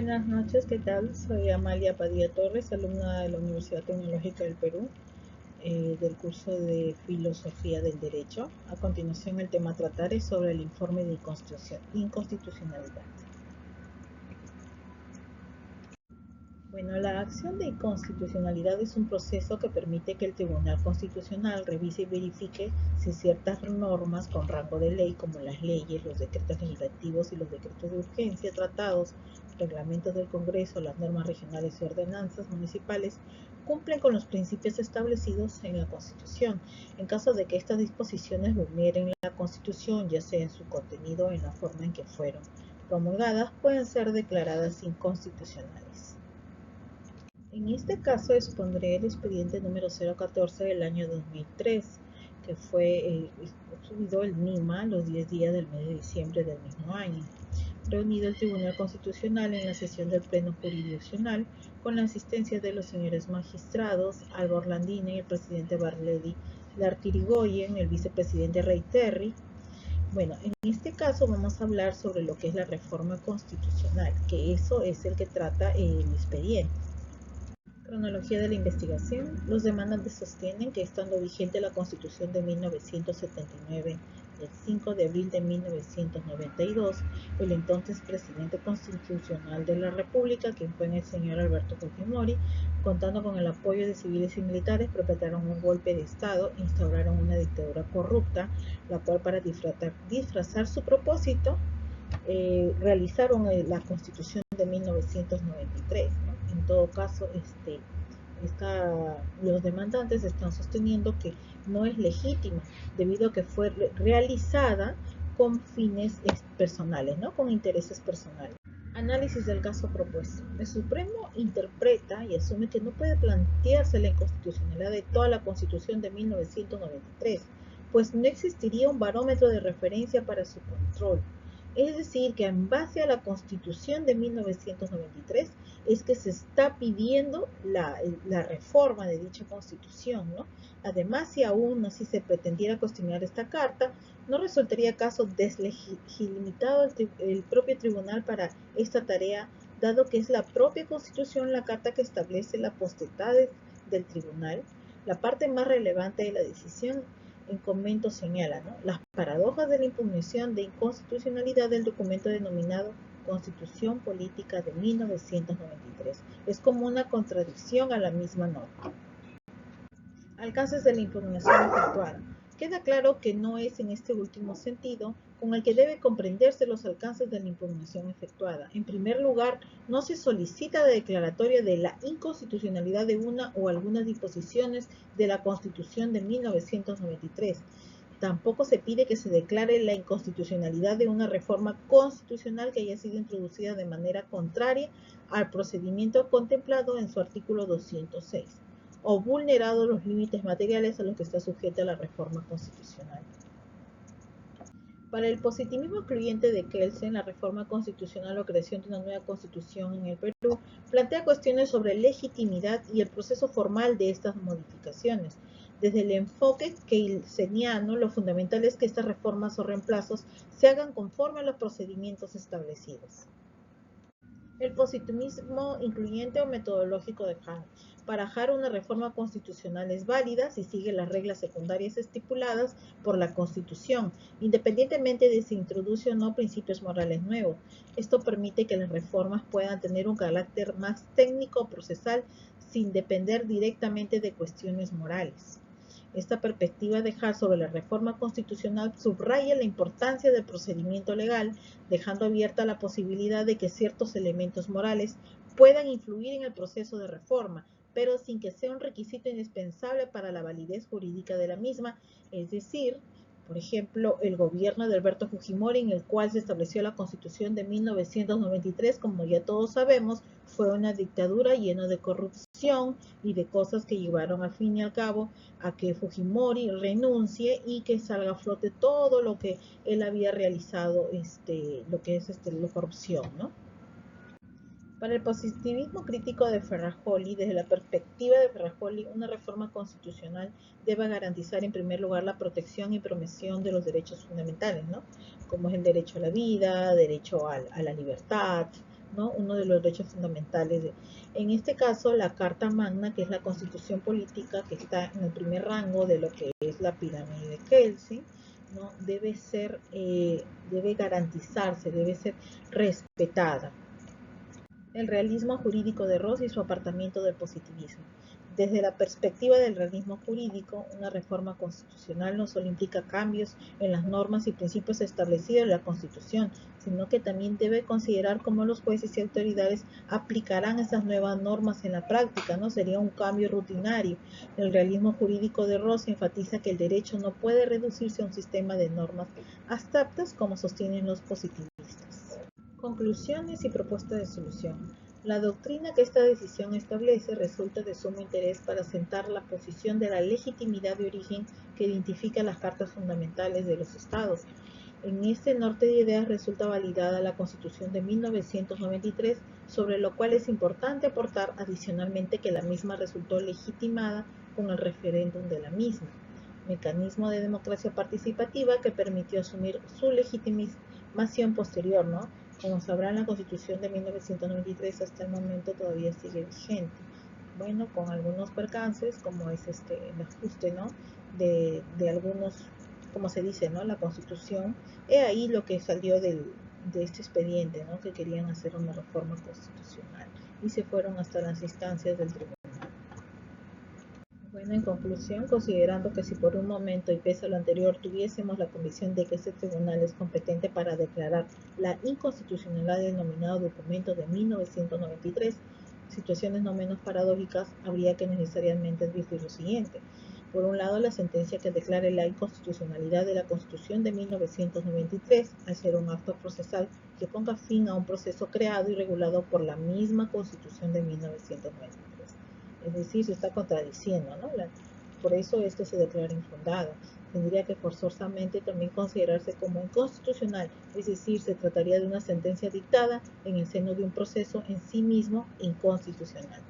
Buenas noches, ¿qué tal? Soy Amalia Padilla Torres, alumna de la Universidad Tecnológica del Perú, del curso de Filosofía del Derecho. A continuación, el tema a tratar es sobre el informe de inconstitucionalidad. Bueno, la acción de inconstitucionalidad es un proceso que permite que el Tribunal Constitucional revise y verifique si ciertas normas con rango de ley, como las leyes, los decretos legislativos y los decretos de urgencia, tratados, reglamentos del Congreso, las normas regionales y ordenanzas municipales, cumplen con los principios establecidos en la Constitución. En caso de que estas disposiciones vulneren la Constitución, ya sea en su contenido o en la forma en que fueron promulgadas, pueden ser declaradas inconstitucionales. En este caso expondré el expediente número 014 del año 2003, que fue subido el NIMA los 10 días del mes de diciembre del mismo año. Reunido el Tribunal Constitucional en la sesión del Pleno Jurisdiccional, con la asistencia de los señores magistrados Alba Orlandini, el presidente Barledi Lartirigoyen, el vicepresidente Reiterri. Bueno, en este caso vamos a hablar sobre lo que es la reforma constitucional, que eso es el que trata el expediente. Cronología de la investigación. Los demandantes sostienen que, estando vigente la Constitución de 1979, el 5 de abril de 1992, el entonces presidente constitucional de la República, quien fue el señor Alberto Fujimori, contando con el apoyo de civiles y militares, perpetraron un golpe de Estado e instauraron una dictadura corrupta, la cual, para disfrazar su propósito, realizaron la Constitución de 1993, ¿no? En todo caso, los demandantes están sosteniendo que no es legítima, debido a que fue realizada con fines personales, ¿no? Con intereses personales. Análisis del caso propuesto. El Supremo interpreta y asume que no puede plantearse la inconstitucionalidad de toda la Constitución de 1993, pues no existiría un barómetro de referencia para su control. Es decir, que en base a la Constitución de 1993 es que se está pidiendo la reforma de dicha Constitución, ¿no? Además, si aún así se pretendiera cuestionar esta carta, ¿no resultaría acaso deslegitimado el propio tribunal para esta tarea, dado que es la propia Constitución la carta que establece las potestades del tribunal? La parte más relevante de la decisión en comento señala, ¿no?, las paradojas de la impugnación de inconstitucionalidad del documento denominado Constitución Política de 1993. Es como una contradicción a la misma norma. Alcances de la impugnación efectuada. Queda claro que no es en este último sentido con el que debe comprenderse los alcances de la impugnación efectuada. En primer lugar, no se solicita la declaratoria de la inconstitucionalidad de una o algunas disposiciones de la Constitución de 1993. Tampoco se pide que se declare la inconstitucionalidad de una reforma constitucional que haya sido introducida de manera contraria al procedimiento contemplado en su artículo 206. O vulnerado los límites materiales a los que está sujeta la reforma constitucional. Para el positivismo excluyente de Kelsen, la reforma constitucional o creación de una nueva constitución en el Perú plantea cuestiones sobre legitimidad y el proceso formal de estas modificaciones. Desde el enfoque kelseniano, lo fundamental es que estas reformas o reemplazos se hagan conforme a los procedimientos establecidos. El positivismo incluyente o metodológico de Hahn. Para Hahn, una reforma constitucional es válida si sigue las reglas secundarias estipuladas por la Constitución, independientemente de si introduce o no principios morales nuevos. Esto permite que las reformas puedan tener un carácter más técnico o procesal sin depender directamente de cuestiones morales. Esta perspectiva de Hahn sobre la reforma constitucional subraya la importancia del procedimiento legal, dejando abierta la posibilidad de que ciertos elementos morales puedan influir en el proceso de reforma, pero sin que sea un requisito indispensable para la validez jurídica de la misma, es decir, por ejemplo, el gobierno de Alberto Fujimori, en el cual se estableció la Constitución de 1993, como ya todos sabemos, fue una dictadura llena de corrupción y de cosas que llevaron al fin y al cabo a que Fujimori renuncie y que salga a flote todo lo que él había realizado, lo que es la corrupción, ¿no? Para el positivismo crítico de Ferrajoli, desde la perspectiva de Ferrajoli, una reforma constitucional debe garantizar en primer lugar la protección y promoción de los derechos fundamentales, ¿no?, como es el derecho a la vida, derecho a la libertad, ¿no? Uno de los derechos fundamentales. En este caso, la Carta Magna, que es la constitución política que está en el primer rango de lo que es la pirámide de Kelsen, ¿no? Debe garantizarse, debe ser respetada. El realismo jurídico de Ross y su apartamiento del positivismo. Desde la perspectiva del realismo jurídico, una reforma constitucional no solo implica cambios en las normas y principios establecidos en la Constitución, sino que también debe considerar cómo los jueces y autoridades aplicarán esas nuevas normas en la práctica, ¿no? Sería un cambio rutinario. El realismo jurídico de Ross enfatiza que el derecho no puede reducirse a un sistema de normas abstractas como sostienen los positivistas. Conclusiones y propuestas de solución. La doctrina que esta decisión establece resulta de sumo interés para sentar la posición de la legitimidad de origen que identifica las cartas fundamentales de los estados. En este norte de ideas resulta validada la Constitución de 1993, sobre lo cual es importante aportar adicionalmente que la misma resultó legitimada con el referéndum de la misma, mecanismo de democracia participativa que permitió asumir su legitimación posterior, ¿no? Como sabrán, la Constitución de 1993 hasta el momento todavía sigue vigente. Bueno, con algunos percances, como es el ajuste, ¿no? De algunos, como se dice, ¿no? La Constitución. He ahí lo que salió de este expediente, ¿no? Que querían hacer una reforma constitucional y se fueron hasta las instancias del tribunal. Bueno, en conclusión, considerando que si por un momento y pese a lo anterior tuviésemos la convicción de que este tribunal es competente para declarar la inconstitucionalidad del denominado documento de 1993, situaciones no menos paradójicas habría que necesariamente advertir lo siguiente. Por un lado, la sentencia que declare la inconstitucionalidad de la Constitución de 1993, al ser un acto procesal que ponga fin a un proceso creado y regulado por la misma Constitución de 1993. Es decir, se está contradiciendo, ¿no? Por eso esto se declara infundado. Tendría que forzosamente también considerarse como inconstitucional, es decir, se trataría de una sentencia dictada en el seno de un proceso en sí mismo inconstitucional.